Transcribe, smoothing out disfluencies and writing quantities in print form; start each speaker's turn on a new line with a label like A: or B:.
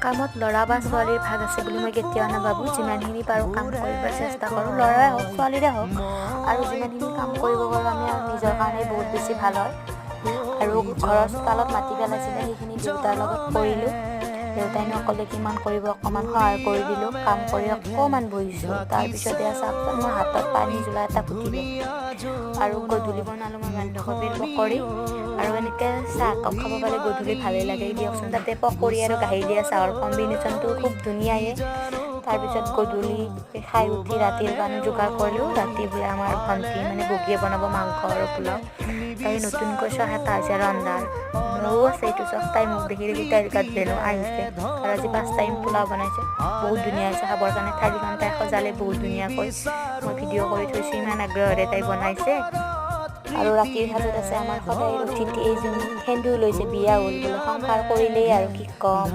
A: কামত ল'ৰা বা ছোৱালীৰ ভাগ আছে বুলি মই কেতিয়াও নাভাবোঁ। যিমানখিনি পাৰোঁ কাম কৰিব চেষ্টা কৰোঁ, ল'ৰাই হওক ছোৱালীৰে হওক, আৰু যিমানখিনি কাম কৰিব পাৰোঁ আমি আৰু নিজৰ কাৰণে বহুত বেছি ভাল হয়। আৰু ঘৰৰ চোতালত মাটি পেলাইছিলে, সেইখিনি দেউতাৰ লগত কৰিলোঁ। দেউতাইনো অকলে কিমান কৰিব, অকণমান সহায় কৰি দিলোঁ। কাম কৰি অকণমান বহিছোঁ। তাৰপিছতে চাওকচোন মই হাতত পানী জ্বলা এটা পুতিলোঁ। আৰু গধূলি বনালোঁ মই বন্ধাকবিৰ পকৰি। আৰু এনেকৈ চাহ একাপ খাব পালে গধূলি ভালেই লাগে দিয়কচোন। তাতে পকৰি আৰু গাখীৰ দিয়া চাহৰ কম্বিনেশ্যনটো খুব ধুনীয়ায়ে। তাৰপিছত গধূলি খাই উঠি ৰাতিৰ কাৰণে যোগাৰ কৰিলোঁ। ৰাতি বোলে আমাৰ ভণ্টি বগীয়ে বনাব মাংস আৰু পোলাও। তাই নতুনকৈ চখ এটা হৈছে ৰন্ধাৰ, মোৰো আছে এইটো চখ। তাই মোক দেখি দেখি তাইৰ গাত বেনো আহিছে। আৰু আজি 5 টাইম পোলাও বনাইছে, বহুত ধুনীয়া হৈছে খাবৰ কাৰণে। থালিখন তাই সজালে বহুত ধুনীয়াকৈ, মই ভিডিঅ' কৰি থৈছোঁ। ইমান আগ্ৰহেৰে তাই বনাইছে। আৰু ৰাতিৰ সাজত আছে আমাৰ সদায় অতিথি এইজনী, সেন্দুৰ লৈছে, বিয়া হ'ল বোলে, সংসাৰ কৰিলেই আৰু কি ক'ম।